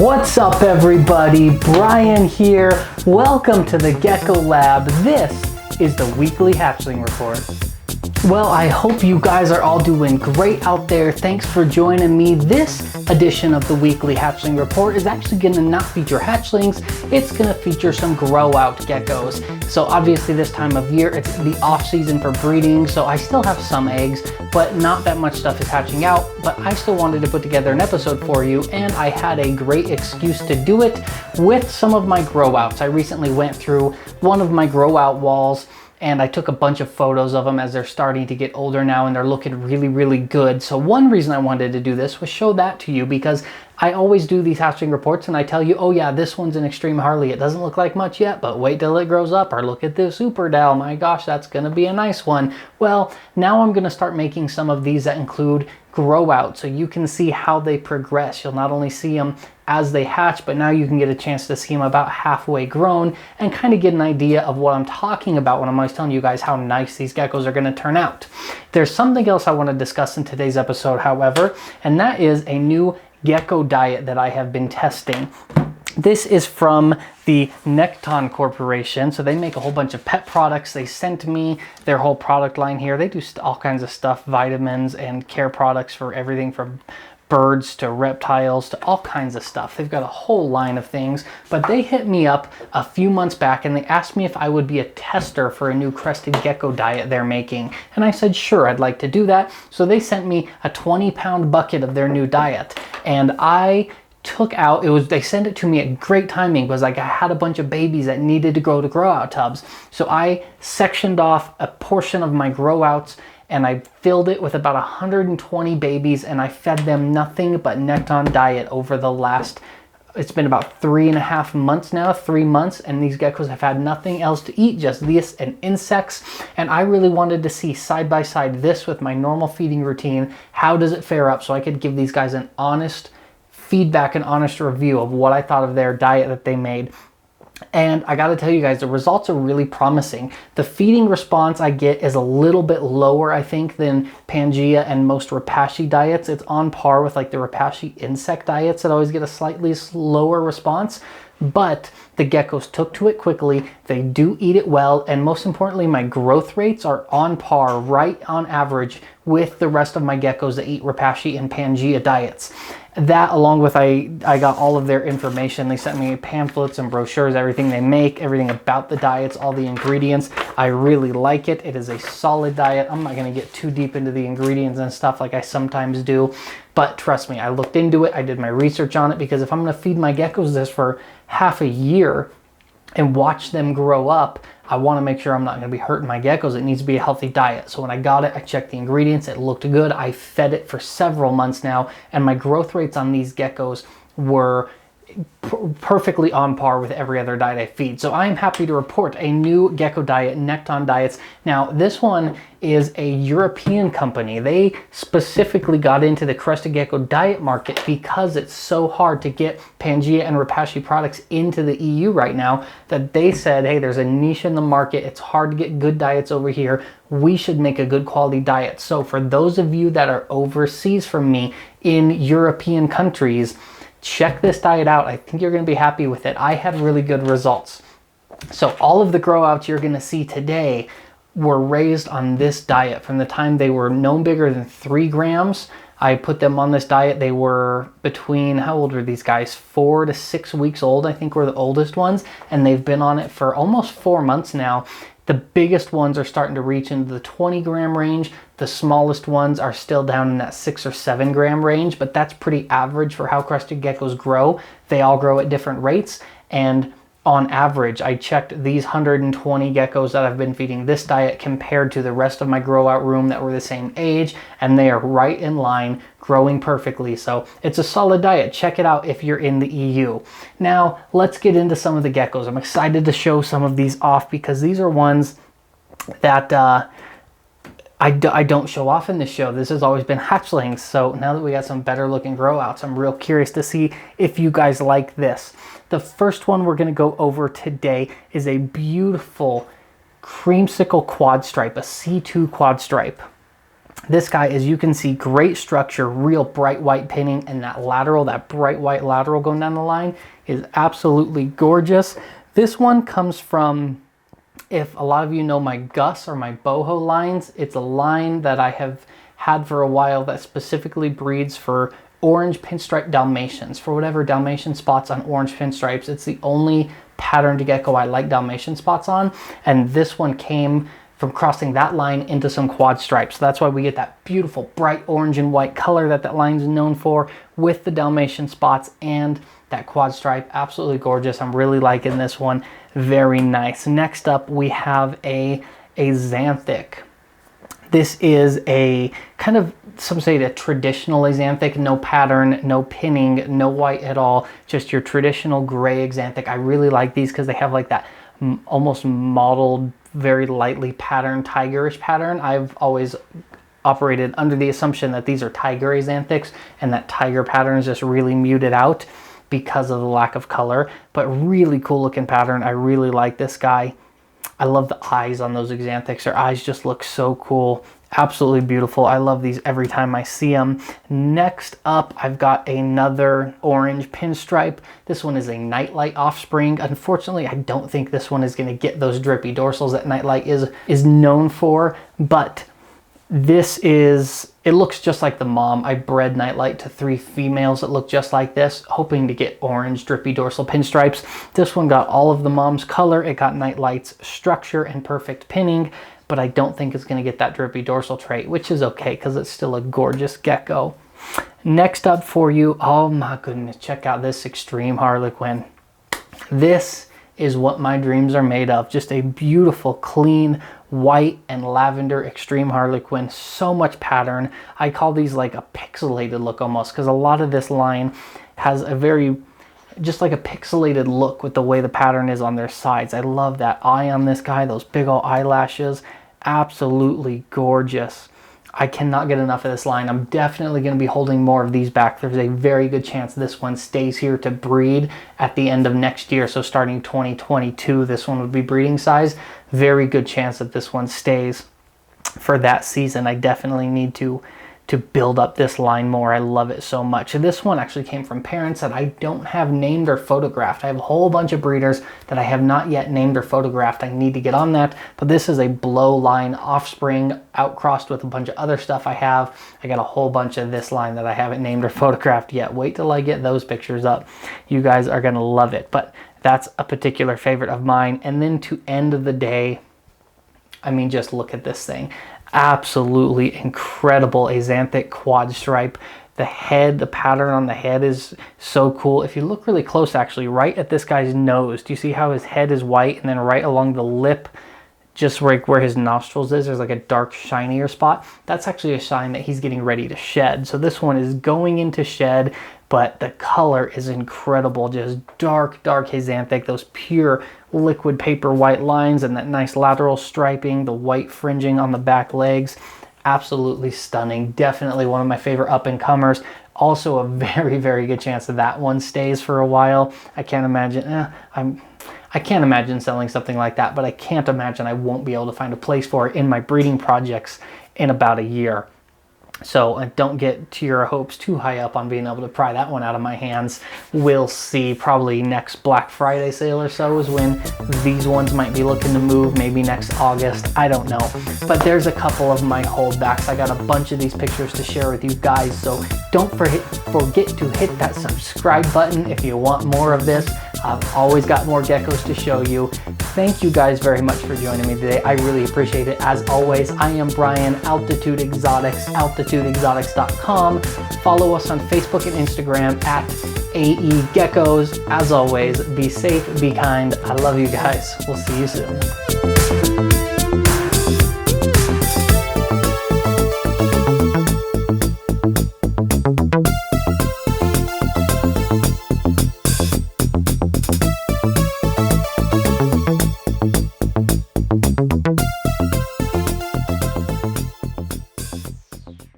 What's up everybody, Brian here. Welcome to the Gecko Lab. This is the weekly hatchling report. Well, I hope you guys are all doing great out there. Thanks for joining me. This edition of the weekly hatchling report is actually going to not feature hatchlings. It's going to feature some grow out geckos. So obviously this time of year, it's the off season for breeding. So I still have some eggs, but not that much stuff is hatching out. But I still wanted to put together an episode for you, and I had a great excuse to do it with some of my grow outs. I recently went through one of my grow out walls and I took a bunch of photos of them as they're starting to get older now and they're looking really, really good. So one reason I wanted to do this was show that to you, because I always do these hatchling reports and I tell you, oh yeah, this one's an extreme Harley. It doesn't look like much yet, but wait till it grows up. Or look at this Super Dal. My gosh, that's gonna be a nice one. Well, now I'm gonna start making some of these that include grow out so you can see how they progress. You'll not only see them as they hatch, but now you can get a chance to see them about halfway grown and kind of get an idea of what I'm talking about when I'm always telling you guys how nice these geckos are going to turn out. There's something else I want to discuss in today's episode, however, and that is a new gecko diet that I have been testing. This is from the Nekton Corporation. So they make a whole bunch of pet products. They sent me their whole product line here. They do all kinds of stuff, vitamins and care products for everything from birds to reptiles to all kinds of stuff. They've got a whole line of things, but they hit me up a few months back and they asked me if I would be a tester for a new Crested gecko diet they're making. And I said, sure, I'd like to do that. So they sent me a 20-pound bucket of their new diet. And I took out, they sent it to me at great timing because like I had a bunch of babies that needed to go to grow out tubs. So I sectioned off a portion of my grow outs and I filled it with about 120 babies and I fed them nothing but Nectar Diet over the last, it's been about 3.5 months now, 3 months, and these geckos have had nothing else to eat, just this and insects. And I really wanted to see side by side this with my normal feeding routine. How does it fare up so I could give these guys an honest feedback and honest review of what I thought of their diet that they made. And I gotta tell you guys, the results are really promising. The feeding response I get is a little bit lower, I think, than Pangea and most Repashy diets. It's on par with like the Repashy insect diets that always get a slightly slower response. But the geckos took to it quickly, they do eat it well, and most importantly, my growth rates are on par, right on average, with the rest of my geckos that eat Repashy and Pangea diets. That, along with I got all of their information. They sent me pamphlets and brochures, everything they make, everything about the diets, all the ingredients. I really like it. It is a solid diet. I'm not going to get too deep into the ingredients and stuff like I sometimes do, but trust me, I looked into it. I did my research on it, because if I'm going to feed my geckos this for half a year and watch them grow up, I want to make sure I'm not going to be hurting my geckos. It needs to be a healthy diet. So when I got it, I checked the ingredients. It looked good. I fed it for several months now, and my growth rates on these geckos were perfectly on par with every other diet I feed. So I am happy to report a new gecko diet, Nekton Diets. Now this one is a European company. They specifically got into the Crested gecko diet market because it's so hard to get Pangea and Repashy products into the EU right now, that they said, hey, there's a niche in the market. It's hard to get good diets over here. We should make a good quality diet. So for those of you that are overseas from me in European countries, check this diet out. I think you're going to be happy with it. I had really good results. So all of the grow outs you're going to see today were raised on this diet from the time they were no bigger than 3 grams. I put them on this diet. They were between, how old were these guys? 4 to 6 weeks old, I think, were the oldest ones. And they've been on it for almost 4 months now. The biggest ones are starting to reach into the 20 gram range. The smallest ones are still down in that 6 or 7 gram range, but that's pretty average for how crested geckos grow. They all grow at different rates, and on average, I checked these 120 geckos that I've been feeding this diet compared to the rest of my grow out room that were the same age, and they are right in line, growing perfectly. So it's a solid diet. Check it out if you're in the EU. Now, let's get into some of the geckos. I'm excited to show some of these off because these are ones that I don't show off in this show. This has always been hatchlings. So now that we got some better looking grow outs, I'm real curious to see if you guys like this. The first one we're gonna go over today is a beautiful creamsicle quad stripe, a C2 quad stripe. This guy, as you can see, great structure, real bright white pinning, and that lateral, that bright white lateral going down the line is absolutely gorgeous. This one comes from, if a lot of you know my Gus or my boho lines, it's a line that I have had for a while that specifically breeds for orange pinstripe Dalmatians. For whatever Dalmatian spots on orange pinstripes, it's the only patterned gecko I like Dalmatian spots on, and this one came from crossing that line into some quad stripes. So that's why we get that beautiful bright orange and white color that that line's known for, with the Dalmatian spots and that quad stripe. Absolutely gorgeous. I'm really liking this one. Very nice. Next up, we have a xanthic. This is a kind of, some say a traditional xanthic, no pattern, no pinning, no white at all, just your traditional gray xanthic. I really like these because they have like that almost mottled, very lightly patterned, tigerish pattern. I've always operated under the assumption that these are tiger xanthics and that tiger pattern is just really muted out because of the lack of color, but really cool looking pattern. I really like this guy. I love the eyes on those xanthics. Their eyes just look so cool. Absolutely beautiful. I love these every time I see them. Next up, I've got another orange pinstripe. This one is a Nightlight offspring. Unfortunately, I don't think this one is going to get those drippy dorsals that Nightlight is known for, but this is, it looks just like the mom. I bred Nightlight to 3 females that look just like this, hoping to get orange drippy dorsal pinstripes. This one got all of the mom's color. It got Nightlight's structure and perfect pinning, but I don't think it's going to get that drippy dorsal trait, which is okay because it's still a gorgeous gecko. Next up for you, oh my goodness, check out this extreme Harlequin. This is what my dreams are made of. Just a beautiful, clean, white and lavender extreme Harlequin. So much pattern. I call these like a pixelated look almost, because a lot of this line has a very, just like a pixelated look with the way the pattern is on their sides. I love that eye on this guy, those big old eyelashes. Absolutely gorgeous. I cannot get enough of this line. I'm definitely going to be holding more of these back. There's a very good chance this one stays here to breed at the end of next year. So starting 2022, this one would be breeding size. Very good chance that this one stays for that season. I definitely need to build up this line more. I love it so much. And this one actually came from parents that I don't have named or photographed. I have a whole bunch of breeders that I have not yet named or photographed. I need to get on that, but this is a blow line offspring outcrossed with a bunch of other stuff I have. I got a whole bunch of this line that I haven't named or photographed yet. Wait till I get those pictures up. You guys are gonna love it, but that's a particular favorite of mine. And then to end of the day, I mean, just look at this thing. Absolutely incredible xanthic quad stripe. The head, the pattern on the head is so cool. If you look really close, actually, right at this guy's nose, do you see how his head is white, and then right along the lip, just right where his nostrils is, there's like a dark shinier spot? That's actually a sign that he's getting ready to shed. So this one is going into shed, but the color is incredible. Just dark, dark xanthic, those pure liquid paper white lines, and that nice lateral striping, the white fringing on the back legs. Absolutely stunning. Definitely one of my favorite up-and-comers. Also a very, very good chance that that one stays for a while. I can't imagine, I can't imagine selling something like that, but I can't imagine I won't be able to find a place for it in my breeding projects in about a year. So don't get to your hopes too high up on being able to pry that one out of my hands. We'll see. Probably next Black Friday sale or so is when these ones might be looking to move, maybe next August. I don't know. But there's a couple of my holdbacks. I got a bunch of these pictures to share with you guys, so don't forget to hit that subscribe button if you want more of this. I've always got more geckos to show you. Thank you guys very much for joining me today. I really appreciate it. As always, I am Brian, Altitude Exotics, altitudeexotics.com. Follow us on Facebook and Instagram at AE Geckos. As always, be safe, be kind. I love you guys. We'll see you soon.